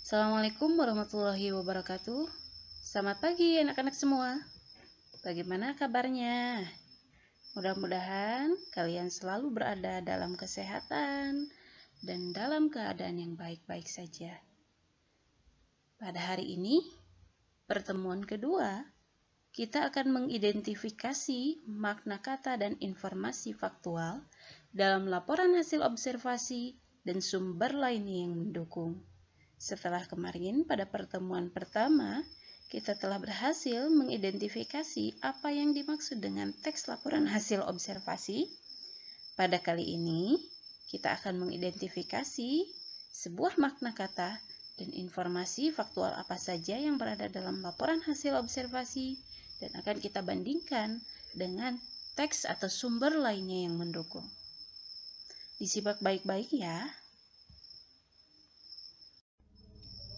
Assalamualaikum warahmatullahi wabarakatuh. Selamat pagi anak-anak semua. Bagaimana kabarnya? Mudah-mudahan kalian selalu berada dalam kesehatan dan dalam keadaan yang baik-baik saja. Pada hari ini, pertemuan kedua, kita akan mengidentifikasi makna kata dan informasi faktual dalam laporan hasil observasi dan sumber lainnya yang mendukung. Setelah kemarin pada pertemuan pertama, kita telah berhasil mengidentifikasi apa yang dimaksud dengan teks laporan hasil observasi. Pada kali ini, kita akan mengidentifikasi sebuah makna kata dan informasi faktual apa saja yang berada dalam laporan hasil observasi dan akan kita bandingkan dengan teks atau sumber lainnya yang mendukung. Disimak baik-baik ya.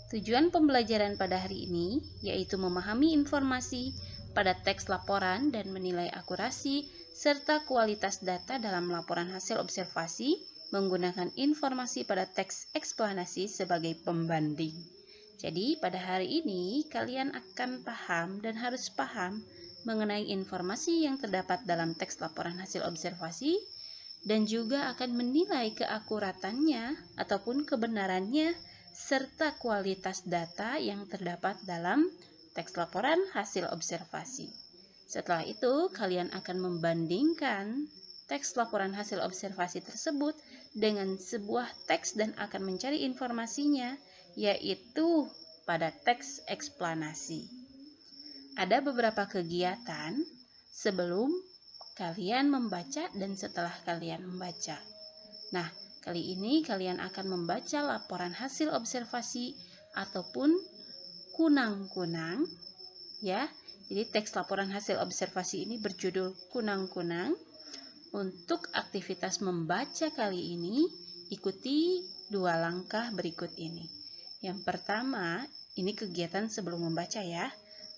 Tujuan pembelajaran pada hari ini yaitu memahami informasi pada teks laporan dan menilai akurasi serta kualitas data dalam laporan hasil observasi menggunakan informasi pada teks eksplanasi sebagai pembanding. Jadi pada hari ini kalian akan paham dan harus paham mengenai informasi yang terdapat dalam teks laporan hasil observasi dan juga akan menilai keakuratannya ataupun kebenarannya serta kualitas data yang terdapat dalam teks laporan hasil observasi. Setelah itu, kalian akan membandingkan teks laporan hasil observasi tersebut dengan sebuah teks dan akan mencari informasinya, yaitu pada teks eksplanasi. Ada beberapa kegiatan sebelum kalian membaca dan setelah kalian membaca. Nah, kali ini kalian akan membaca laporan hasil observasi ataupun kunang-kunang ya. Jadi teks laporan hasil observasi ini berjudul kunang-kunang. Untuk aktivitas membaca kali ini, ikuti 2 langkah berikut ini. Yang pertama, ini kegiatan sebelum membaca ya.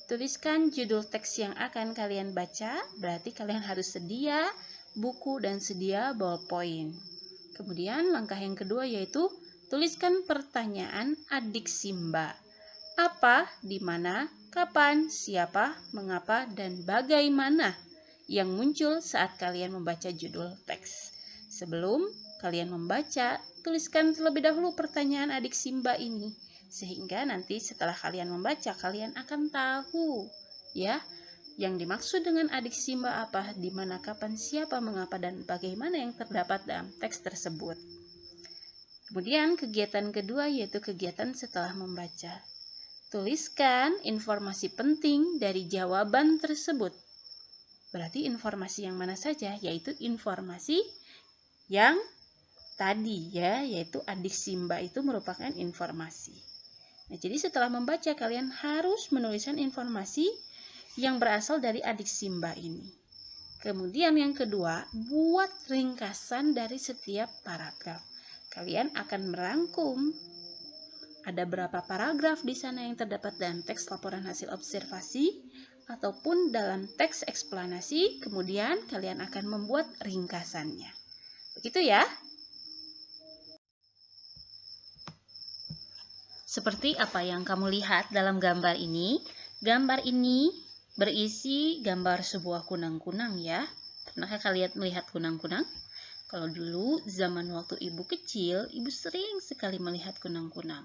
Tuliskan judul teks yang akan kalian baca, berarti kalian harus sedia buku dan sedia ballpoint. Kemudian langkah yang kedua yaitu tuliskan pertanyaan adik Simba. Apa, di mana, kapan, siapa, mengapa, dan bagaimana yang muncul saat kalian membaca judul teks. Sebelum kalian membaca, tuliskan terlebih dahulu pertanyaan adik Simba ini. Sehingga nanti setelah kalian membaca, kalian akan tahu ya yang dimaksud dengan adik Simba apa, di mana, kapan, siapa, mengapa, dan bagaimana yang terdapat dalam teks tersebut. Kemudian kegiatan kedua yaitu kegiatan setelah membaca. Tuliskan informasi penting dari jawaban tersebut. Berarti informasi yang mana saja? Yaitu informasi yang tadi ya, yaitu adik Simba itu merupakan informasi. Nah, jadi setelah membaca kalian harus menuliskan informasi yang berasal dari adik Simba ini. Kemudian yang kedua, buat ringkasan dari setiap paragraf. Kalian akan merangkum ada berapa paragraf di sana yang terdapat dalam teks laporan hasil observasi ataupun dalam teks eksplanasi, kemudian kalian akan membuat ringkasannya. Begitu ya. Seperti apa yang kamu lihat dalam gambar ini. Gambar ini berisi gambar sebuah kunang-kunang ya. Pernahkah kalian melihat kunang-kunang? Kalau dulu zaman waktu ibu kecil, ibu sering sekali melihat kunang-kunang.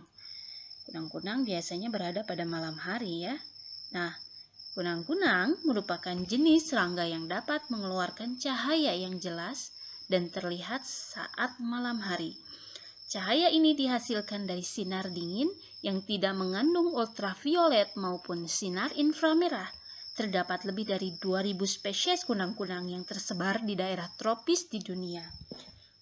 Kunang-kunang biasanya berada pada malam hari ya. Nah, kunang-kunang merupakan jenis serangga yang dapat mengeluarkan cahaya yang jelas dan terlihat saat malam hari. Cahaya ini dihasilkan dari sinar dingin yang tidak mengandung ultraviolet maupun sinar inframerah. Terdapat lebih dari 2000 spesies kunang-kunang yang tersebar di daerah tropis di dunia.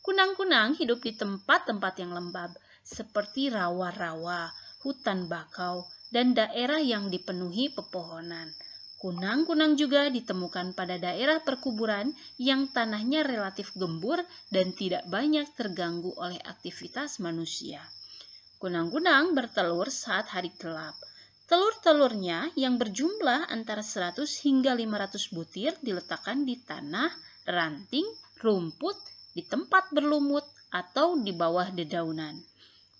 Kunang-kunang hidup di tempat-tempat yang lembab seperti rawa-rawa, hutan bakau, dan daerah yang dipenuhi pepohonan. Kunang-kunang juga ditemukan pada daerah perkuburan yang tanahnya relatif gembur dan tidak banyak terganggu oleh aktivitas manusia. Kunang-kunang bertelur saat hari gelap. Telur-telurnya yang berjumlah antara 100 hingga 500 butir diletakkan di tanah, ranting, rumput, di tempat berlumut, atau di bawah dedaunan.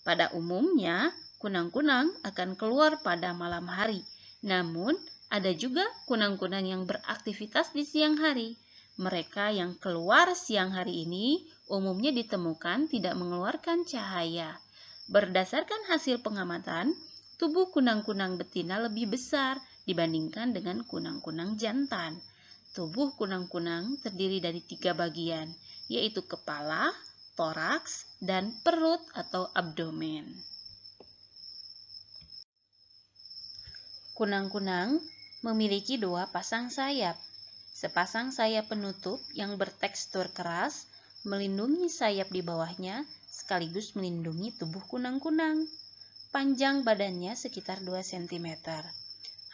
Pada umumnya, kunang-kunang akan keluar pada malam hari. Namun, ada juga kunang-kunang yang beraktivitas di siang hari. Mereka yang keluar siang hari ini umumnya ditemukan tidak mengeluarkan cahaya. Berdasarkan hasil pengamatan, tubuh kunang-kunang betina lebih besar dibandingkan dengan kunang-kunang jantan. Tubuh kunang-kunang terdiri dari 3 bagian, yaitu kepala, toraks, dan perut atau abdomen. Kunang-kunang memiliki 2 pasang sayap. Sepasang sayap penutup yang bertekstur keras melindungi sayap di bawahnya sekaligus melindungi tubuh kunang-kunang. Panjang badannya sekitar 2 cm.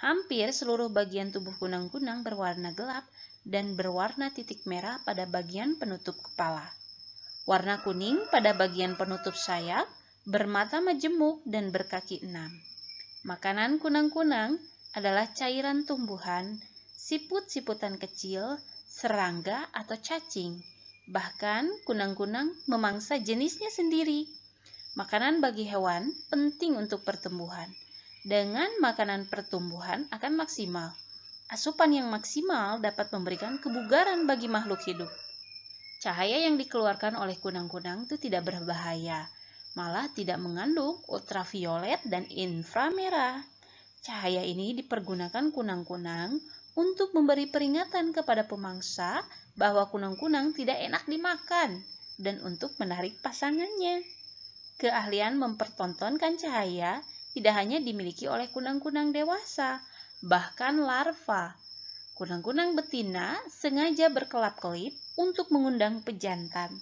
Hampir seluruh bagian tubuh kunang-kunang berwarna gelap dan berwarna titik merah pada bagian penutup kepala. Warna kuning pada bagian penutup sayap, bermata majemuk dan berkaki 6. Makanan kunang-kunang adalah cairan tumbuhan, siput-siputan kecil, serangga atau cacing. Bahkan kunang-kunang memangsa jenisnya sendiri. Makanan bagi hewan penting untuk pertumbuhan. Dengan makanan pertumbuhan akan maksimal. Asupan yang maksimal dapat memberikan kebugaran bagi makhluk hidup. Cahaya yang dikeluarkan oleh kunang-kunang itu tidak berbahaya, malah tidak mengandung ultraviolet dan inframerah. Cahaya ini dipergunakan kunang-kunang untuk memberi peringatan kepada pemangsa bahwa kunang-kunang tidak enak dimakan dan untuk menarik pasangannya. Keahlian mempertontonkan cahaya tidak hanya dimiliki oleh kunang-kunang dewasa, bahkan larva. Kunang-kunang betina sengaja berkelap-kelip untuk mengundang pejantan.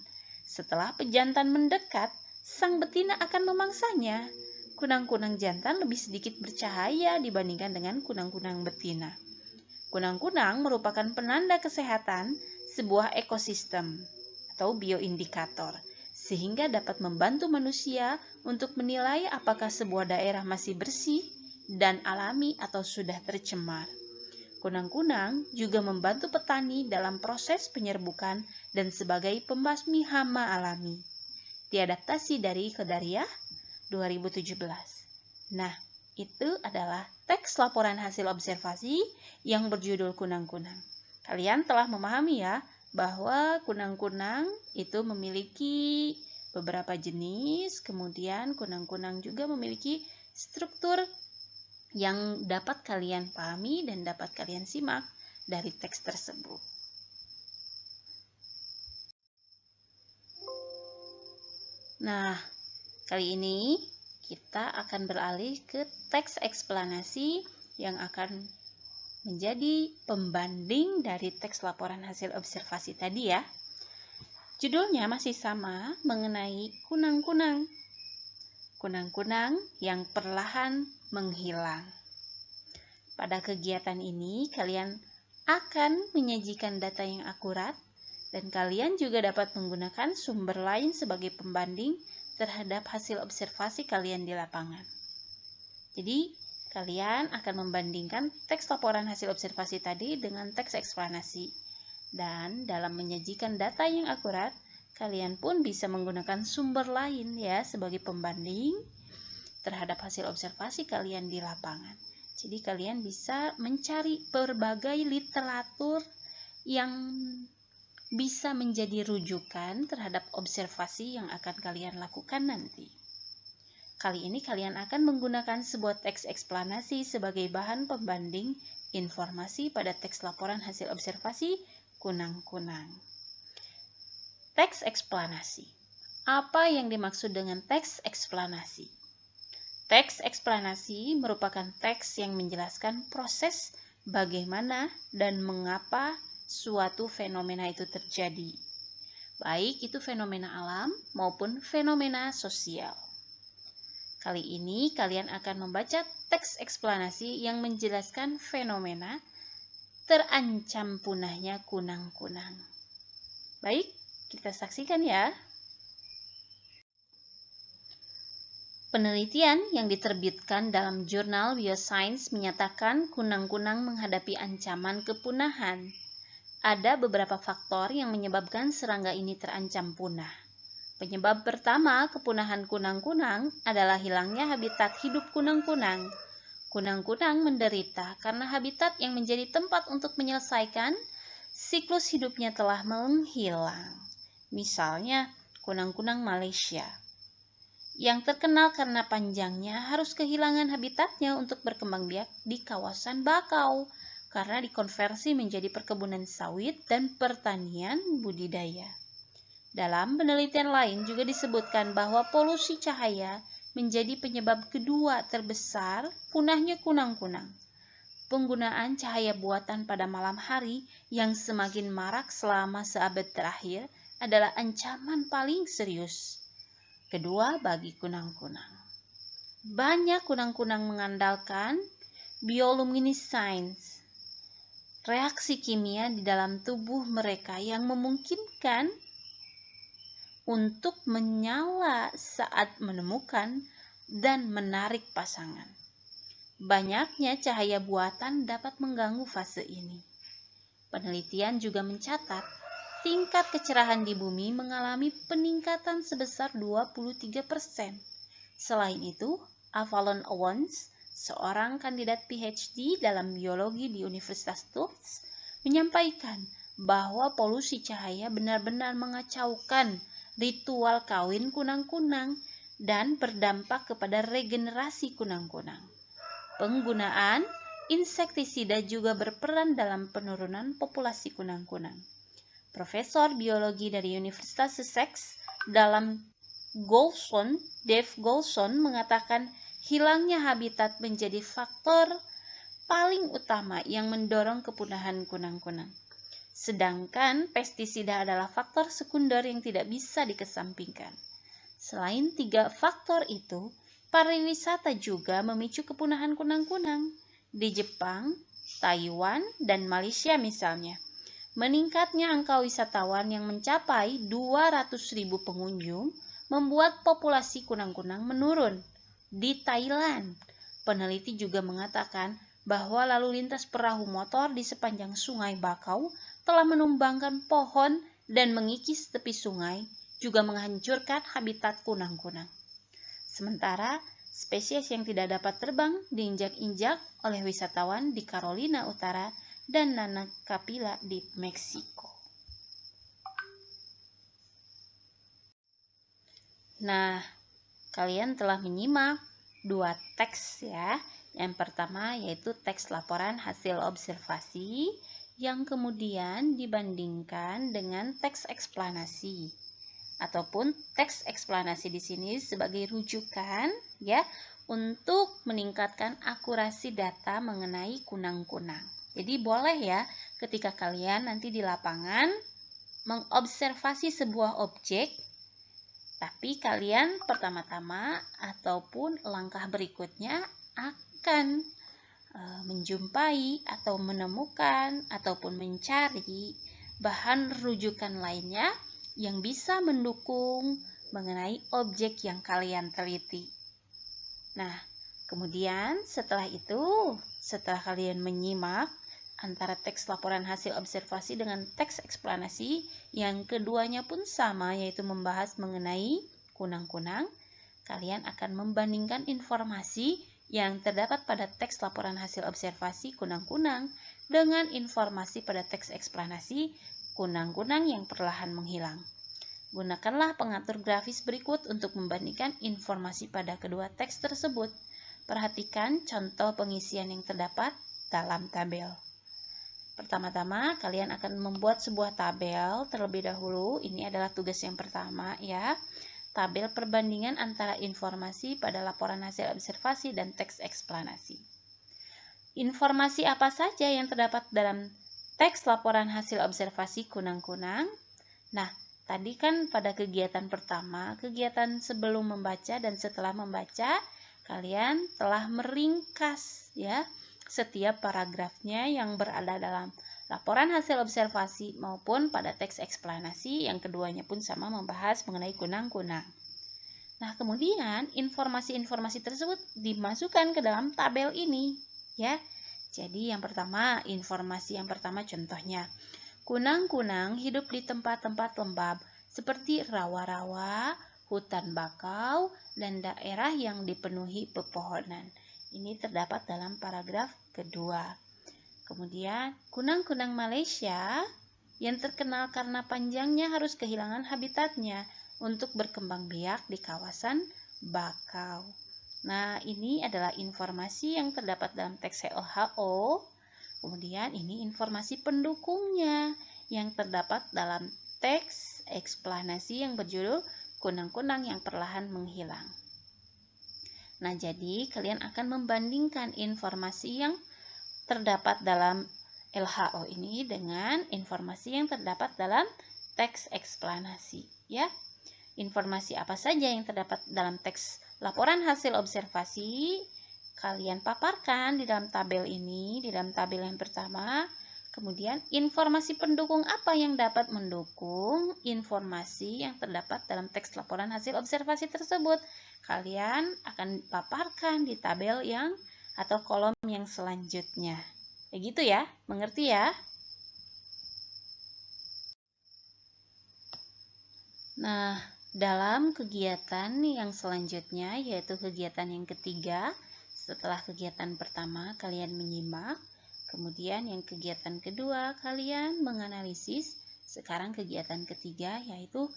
Setelah pejantan mendekat, sang betina akan memangsanya. Kunang-kunang jantan lebih sedikit bercahaya dibandingkan dengan kunang-kunang betina. Kunang-kunang merupakan penanda kesehatan sebuah ekosistem atau bioindikator, sehingga dapat membantu manusia untuk menilai apakah sebuah daerah masih bersih dan alami atau sudah tercemar. Kunang-kunang juga membantu petani dalam proses penyerbukan dan sebagai pembasmi hama alami. Diadaptasi dari Qadariyah 2017. Nah, itu adalah teks laporan hasil observasi yang berjudul kunang-kunang. Kalian telah memahami ya bahwa kunang-kunang itu memiliki beberapa jenis, kemudian kunang-kunang juga memiliki struktur yang dapat kalian pahami dan dapat kalian simak dari teks tersebut. Nah, kali ini kita akan beralih ke teks eksplanasi yang akan menjadi pembanding dari teks laporan hasil observasi tadi ya. Judulnya masih sama, mengenai kunang-kunang. Kunang-kunang yang perlahan menghilang. Pada kegiatan ini, kalian akan menyajikan data yang akurat dan kalian juga dapat menggunakan sumber lain sebagai pembanding terhadap hasil observasi kalian di lapangan. Jadi, kalian akan membandingkan teks laporan hasil observasi tadi dengan teks eksplanasi. Dan dalam menyajikan data yang akurat, kalian pun bisa menggunakan sumber lain ya sebagai pembanding terhadap hasil observasi kalian di lapangan. Jadi kalian bisa mencari berbagai literatur yang bisa menjadi rujukan terhadap observasi yang akan kalian lakukan nanti. Kali ini kalian akan menggunakan sebuah teks eksplanasi sebagai bahan pembanding informasi pada teks laporan hasil observasi kunang-kunang. Teks eksplanasi. Apa yang dimaksud dengan teks eksplanasi? Teks eksplanasi merupakan teks yang menjelaskan proses bagaimana dan mengapa suatu fenomena itu terjadi, baik itu fenomena alam maupun fenomena sosial. Kali ini kalian akan membaca teks eksplanasi yang menjelaskan fenomena terancam punahnya kunang-kunang. Baik, kita saksikan ya. Penelitian yang diterbitkan dalam jurnal Bioscience menyatakan kunang-kunang menghadapi ancaman kepunahan. Ada beberapa faktor yang menyebabkan serangga ini terancam punah. Penyebab pertama kepunahan kunang-kunang adalah hilangnya habitat hidup kunang-kunang. Kunang-kunang menderita karena habitat yang menjadi tempat untuk menyelesaikan siklus hidupnya telah menghilang. Misalnya, kunang-kunang Malaysia yang terkenal karena panjangnya harus kehilangan habitatnya untuk berkembang biak di kawasan bakau karena dikonversi menjadi perkebunan sawit dan pertanian budidaya. Dalam penelitian lain juga disebutkan bahwa polusi cahaya menjadi penyebab kedua terbesar punahnya kunang-kunang. Penggunaan cahaya buatan pada malam hari yang semakin marak selama seabad terakhir adalah ancaman paling serius kedua bagi kunang-kunang. Banyak kunang-kunang mengandalkan bioluminescence, reaksi kimia di dalam tubuh mereka yang memungkinkan untuk menyala saat menemukan dan menarik pasangan. Banyaknya cahaya buatan dapat mengganggu fase ini. Penelitian juga mencatat tingkat kecerahan di bumi mengalami peningkatan sebesar 23%. Selain itu, Avalon Owens, seorang kandidat PhD dalam biologi di Universitas Tufts, menyampaikan bahwa polusi cahaya benar-benar mengacaukan ritual kawin kunang-kunang dan berdampak kepada regenerasi kunang-kunang. Penggunaan insektisida juga berperan dalam penurunan populasi kunang-kunang. Profesor biologi dari Universitas Sussex dalam Dave Golson mengatakan hilangnya habitat menjadi faktor paling utama yang mendorong kepunahan kunang-kunang. Sedangkan pestisida adalah faktor sekunder yang tidak bisa dikesampingkan. Selain tiga faktor itu, pariwisata juga memicu kepunahan kunang-kunang. Di Jepang, Taiwan, dan Malaysia misalnya, meningkatnya angka wisatawan yang mencapai 200.000 pengunjung membuat populasi kunang-kunang menurun. Di Thailand, peneliti juga mengatakan bahwa lalu lintas perahu motor di sepanjang sungai Bakau telah menumbangkan pohon dan mengikis tepi sungai, juga menghancurkan habitat kunang-kunang. Sementara, spesies yang tidak dapat terbang diinjak-injak oleh wisatawan di Carolina Utara dan Nanacapilla di Meksiko. Nah, kalian telah menyimak dua teks ya. Yang pertama yaitu teks laporan hasil observasi yang kemudian dibandingkan dengan teks eksplanasi. Ataupun teks eksplanasi di sini sebagai rujukan ya untuk meningkatkan akurasi data mengenai kunang-kunang. Jadi boleh ya ketika kalian nanti di lapangan mengobservasi sebuah objek, tapi kalian pertama-tama ataupun langkah berikutnya akan menjumpai atau menemukan ataupun mencari bahan rujukan lainnya yang bisa mendukung mengenai objek yang kalian teliti. Nah, kemudian setelah itu, setelah kalian menyimak antara teks laporan hasil observasi dengan teks eksplanasi, yang keduanya pun sama, yaitu membahas mengenai kunang-kunang, kalian akan membandingkan informasi yang terdapat pada teks laporan hasil observasi kunang-kunang dengan informasi pada teks eksplanasi kunang-kunang yang perlahan menghilang. Gunakanlah pengatur grafis berikut untuk membandingkan informasi pada kedua teks tersebut. Perhatikan contoh pengisian yang terdapat dalam tabel. Pertama-tama, kalian akan membuat sebuah tabel terlebih dahulu. Ini adalah tugas yang pertama ya. Tabel perbandingan antara informasi pada laporan hasil observasi dan teks eksplanasi. Informasi apa saja yang terdapat dalam teks laporan hasil observasi kunang-kunang? Nah, tadi kan pada kegiatan pertama, kegiatan sebelum membaca dan setelah membaca, kalian telah meringkas ya setiap paragrafnya yang berada dalam laporan hasil observasi maupun pada teks eksplanasi, yang keduanya pun sama membahas mengenai kunang-kunang. Nah, kemudian informasi-informasi tersebut dimasukkan ke dalam tabel ini ya. Jadi yang pertama, informasi yang pertama contohnya, kunang-kunang hidup di tempat-tempat lembab seperti rawa-rawa, hutan bakau, dan daerah yang dipenuhi pepohonan. Ini terdapat dalam paragraf kedua. Kemudian, kunang-kunang Malaysia yang terkenal karena panjangnya harus kehilangan habitatnya untuk berkembang biak di kawasan bakau. Nah, ini adalah informasi yang terdapat dalam teks WHO. Kemudian ini informasi pendukungnya yang terdapat dalam teks eksplanasi yang berjudul Kunang-kunang yang perlahan menghilang. Nah, jadi kalian akan membandingkan informasi yang terdapat dalam LHO ini dengan informasi yang terdapat dalam teks eksplanasi, ya. Informasi apa saja yang terdapat dalam teks laporan hasil observasi kalian paparkan di dalam tabel ini, di dalam tabel yang pertama. Kemudian informasi pendukung apa yang dapat mendukung informasi yang terdapat dalam teks laporan hasil observasi tersebut. Kalian akan paparkan di tabel yang atau kolom yang selanjutnya. Begitu ya, mengerti ya? Nah, dalam kegiatan yang selanjutnya, yaitu kegiatan yang ketiga, setelah kegiatan pertama kalian menyimak, kemudian yang kegiatan kedua kalian menganalisis, sekarang kegiatan ketiga yaitu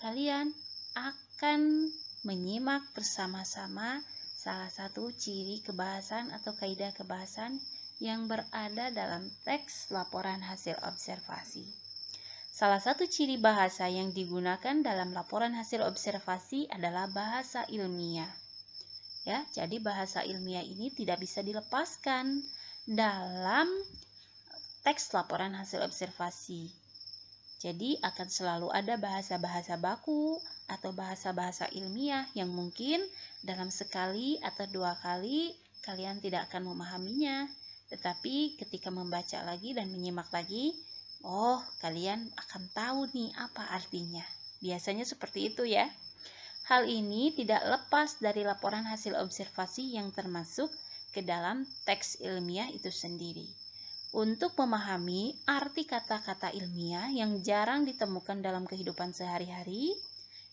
kalian akan menyimak bersama-sama salah satu ciri kebahasan atau kaidah kebahasan yang berada dalam teks laporan hasil observasi. Salah satu ciri bahasa yang digunakan dalam laporan hasil observasi adalah bahasa ilmiah. Ya, jadi bahasa ilmiah ini tidak bisa dilepaskan dalam teks laporan hasil observasi. Jadi akan selalu ada bahasa-bahasa baku atau bahasa-bahasa ilmiah yang mungkin dalam sekali atau dua kali kalian tidak akan memahaminya. Tetapi ketika membaca lagi dan menyimak lagi, oh, kalian akan tahu nih apa artinya. Biasanya seperti itu ya. Hal ini tidak lepas dari laporan hasil observasi yang termasuk ke dalam teks ilmiah itu sendiri. Untuk memahami arti kata-kata ilmiah yang jarang ditemukan dalam kehidupan sehari-hari,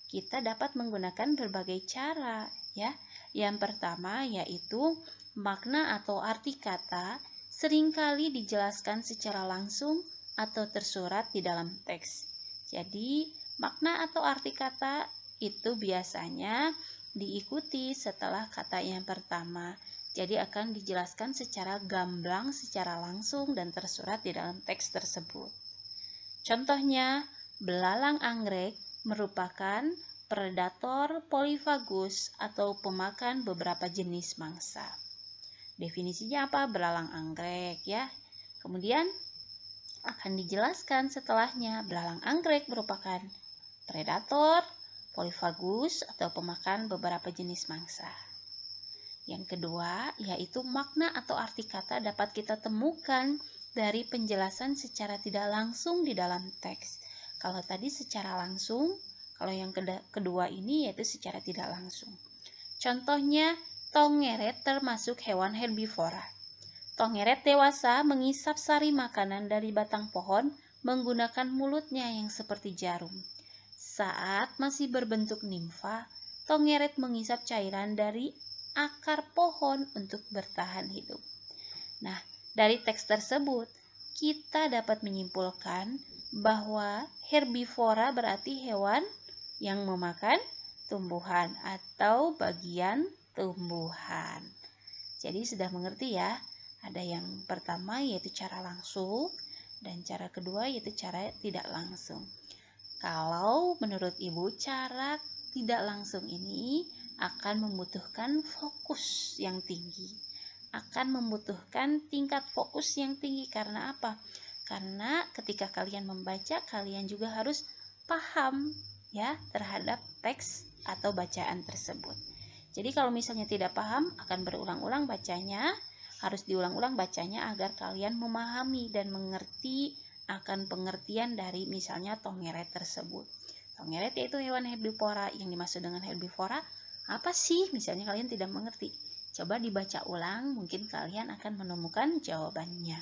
kita dapat menggunakan berbagai cara ya. Yang pertama yaitu makna atau arti kata seringkali dijelaskan secara langsung atau tersurat di dalam teks. Jadi, makna atau arti kata itu biasanya diikuti setelah kata yang pertama. Jadi akan dijelaskan secara gamblang, secara langsung dan tersurat di dalam teks tersebut. Contohnya, belalang anggrek merupakan predator polifagus atau pemakan beberapa jenis mangsa. Definisinya apa? Belalang anggrek ya. Kemudian akan dijelaskan setelahnya, belalang anggrek merupakan predator polifagus atau pemakan beberapa jenis mangsa. Yang kedua, yaitu makna atau arti kata dapat kita temukan dari penjelasan secara tidak langsung di dalam teks. Kalau tadi secara langsung, kalau yang kedua ini yaitu secara tidak langsung. Contohnya, tongeret termasuk hewan herbivora. Tongeret dewasa mengisap sari makanan dari batang pohon menggunakan mulutnya yang seperti jarum. Saat masih berbentuk nimfa, tongeret mengisap cairan dari akar pohon untuk bertahan hidup. Nah, dari teks tersebut, kita dapat menyimpulkan bahwa herbivora berarti hewan yang memakan tumbuhan atau bagian tumbuhan. Jadi sudah mengerti ya, ada yang pertama yaitu cara langsung dan cara kedua yaitu cara tidak langsung. Kalau menurut Ibu cara tidak langsung ini akan membutuhkan fokus yang tinggi. Akan membutuhkan tingkat fokus yang tinggi karena apa? Karena ketika kalian membaca kalian juga harus paham ya terhadap teks atau bacaan tersebut. Jadi kalau misalnya tidak paham akan berulang-ulang bacanya, harus diulang-ulang bacanya agar kalian memahami dan mengerti akan pengertian dari misalnya tongeret tersebut. Tongeret yaitu hewan herbivora. Yang dimaksud dengan herbivora apa sih? Misalnya kalian tidak mengerti. Coba dibaca ulang, mungkin kalian akan menemukan jawabannya.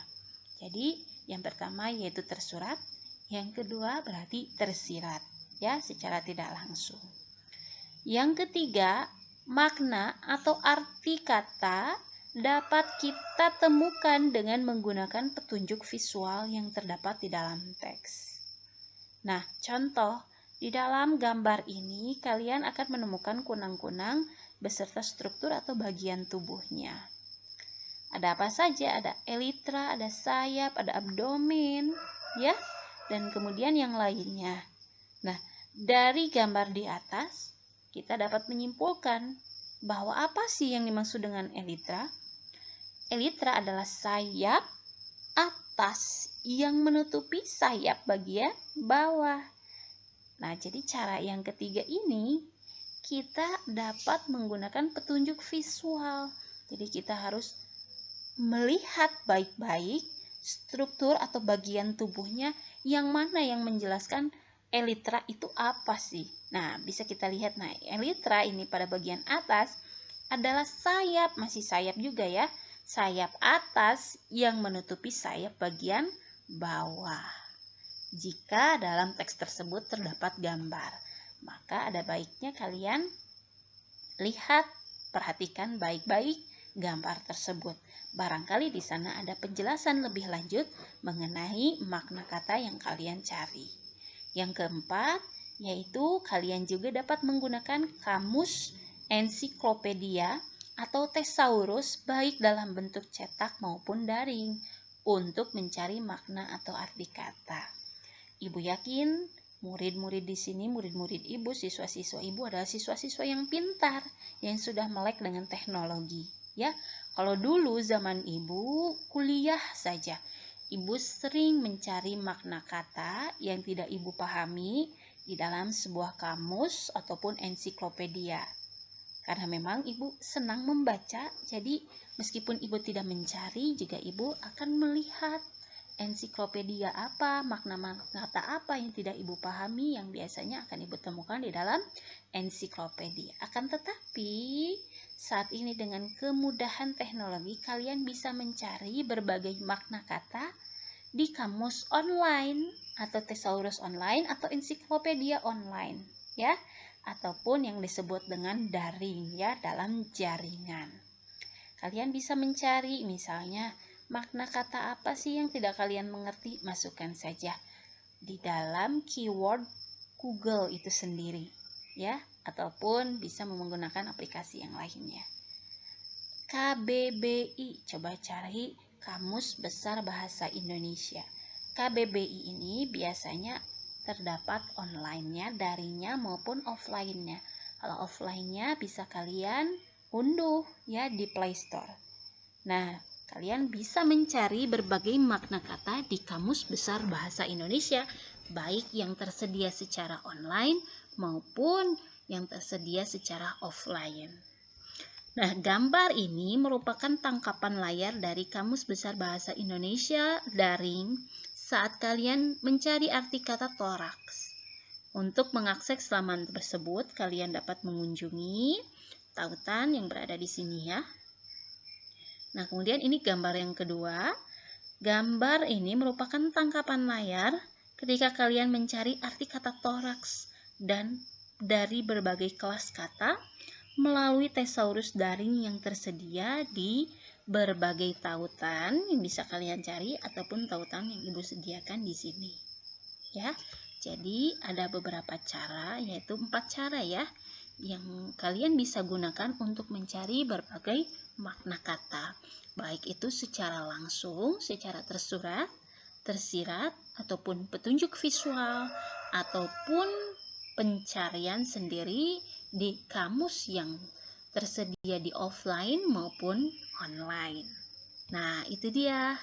Jadi yang pertama yaitu tersurat, yang kedua berarti tersirat. ya, secara tidak langsung. Yang ketiga, makna atau arti kata dapat kita temukan dengan menggunakan petunjuk visual yang terdapat di dalam teks. Nah, contoh, di dalam gambar ini kalian akan menemukan kunang-kunang beserta struktur atau bagian tubuhnya. Ada apa saja? Ada elitra, ada sayap, ada abdomen, ya, dan kemudian yang lainnya. Nah, dari gambar di atas, kita dapat menyimpulkan bahwa apa sih yang dimaksud dengan elitra? Elitra adalah sayap atas yang menutupi sayap bagian bawah. Nah, jadi cara yang ketiga ini kita dapat menggunakan petunjuk visual. Jadi kita harus melihat baik-baik struktur atau bagian tubuhnya yang mana yang menjelaskan elitra itu apa sih. Nah, bisa kita lihat, nah, elitra ini pada bagian atas adalah sayap, masih sayap juga ya, sayap atas yang menutupi sayap bagian bawah. Jika dalam teks tersebut terdapat gambar, maka ada baiknya kalian lihat, perhatikan baik-baik gambar tersebut. Barangkali di sana ada penjelasan lebih lanjut mengenai makna kata yang kalian cari. Yang keempat, yaitu kalian juga dapat menggunakan kamus, ensiklopedia, atau thesaurus baik dalam bentuk cetak maupun daring untuk mencari makna atau arti kata. Ibu yakin murid-murid di sini, murid-murid ibu, siswa-siswa ibu adalah siswa-siswa yang pintar, yang sudah melek dengan teknologi. Ya, kalau dulu zaman ibu kuliah saja, ibu sering mencari makna kata yang tidak ibu pahami di dalam sebuah kamus ataupun ensiklopedia. Karena memang ibu senang membaca, jadi meskipun ibu tidak mencari, juga ibu akan melihat ensiklopedia apa, makna kata apa yang tidak ibu pahami yang biasanya akan ibu temukan di dalam ensiklopedia. Akan tetapi, saat ini dengan kemudahan teknologi, kalian bisa mencari berbagai makna kata di kamus online atau thesaurus online atau ensiklopedia online, ya, ataupun yang disebut dengan daring, ya, dalam jaringan. Kalian bisa mencari misalnya makna kata apa sih yang tidak kalian mengerti, masukkan saja di dalam keyword Google itu sendiri, ya, ataupun bisa menggunakan aplikasi yang lainnya. KBBI, coba cari Kamus Besar Bahasa Indonesia. KBBI ini biasanya terdapat online-nya, daringnya maupun offline-nya. Kalau offline-nya bisa kalian unduh ya di Play Store. Nah, kalian bisa mencari berbagai makna kata di Kamus Besar Bahasa Indonesia, baik yang tersedia secara online maupun yang tersedia secara offline. Nah, gambar ini merupakan tangkapan layar dari Kamus Besar Bahasa Indonesia daring saat kalian mencari arti kata toraks. Untuk mengakses laman tersebut, kalian dapat mengunjungi tautan yang berada di sini ya. Nah, kemudian ini gambar yang kedua. Gambar ini merupakan tangkapan layar ketika kalian mencari arti kata toraks dan dari berbagai kelas kata melalui thesaurus daring yang tersedia di berbagai tautan yang bisa kalian cari ataupun tautan yang ibu sediakan di sini. Ya, jadi ada beberapa cara, yaitu 4 cara ya yang kalian bisa gunakan untuk mencari berbagai makna kata, baik itu secara langsung, secara tersurat, tersirat, ataupun petunjuk visual, ataupun pencarian sendiri di kamus yang tersedia di offline maupun online. Nah, itu dia.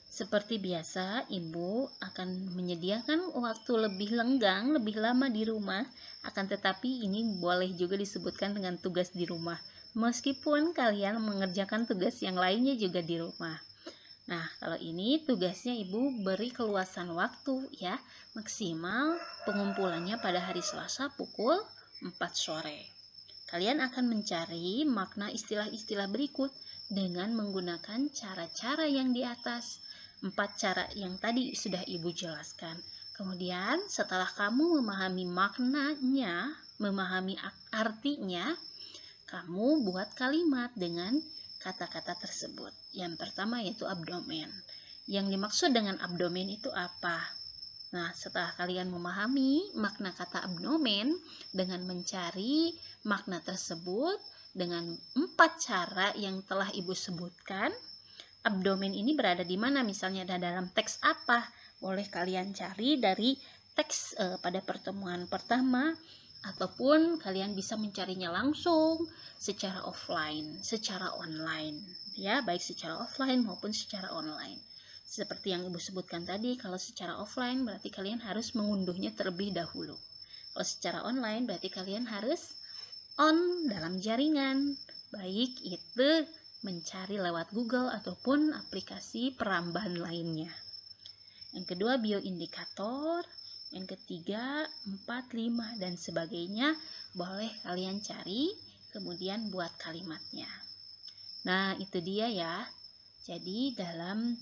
Seperti biasa, Ibu akan menyediakan waktu lebih lenggang, lebih lama di rumah, akan tetapi ini boleh juga disebutkan dengan tugas di rumah, meskipun kalian mengerjakan tugas yang lainnya juga di rumah. Nah, kalau ini tugasnya Ibu beri keluasan waktu ya, maksimal pengumpulannya pada hari Selasa pukul 4 sore. Kalian akan mencari makna istilah-istilah berikut dengan menggunakan cara-cara yang di atas. 4 cara yang tadi sudah Ibu jelaskan. Kemudian setelah kamu memahami maknanya, memahami artinya, kamu buat kalimat dengan kata-kata tersebut. Yang pertama yaitu abdomen. Yang dimaksud dengan abdomen itu apa? Nah, setelah kalian memahami makna kata abdomen dengan mencari makna tersebut dengan 4 cara yang telah Ibu sebutkan, abdomen ini berada di mana? Misalnya ada dalam teks apa? Boleh kalian cari dari teks pada pertemuan pertama, ataupun kalian bisa mencarinya langsung secara offline, secara online, ya, baik secara offline maupun secara online. Seperti yang Ibu sebutkan tadi, kalau secara offline berarti kalian harus mengunduhnya terlebih dahulu. Kalau secara online berarti kalian harus on dalam jaringan, baik itu mencari lewat Google ataupun aplikasi perambahan lainnya. Yang kedua, bioindikator. Yang ketiga, 4, 5, dan sebagainya boleh kalian cari, kemudian buat kalimatnya. Nah, itu dia ya. Jadi, dalam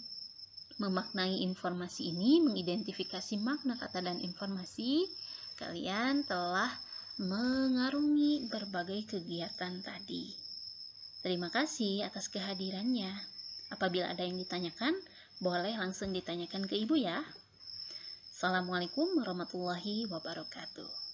memaknai informasi ini, mengidentifikasi makna kata dan informasi, kalian telah mengarungi berbagai kegiatan tadi. Terima kasih atas kehadirannya. Apabila ada yang ditanyakan, boleh langsung ditanyakan ke Ibu ya. Assalamualaikum warahmatullahi wabarakatuh.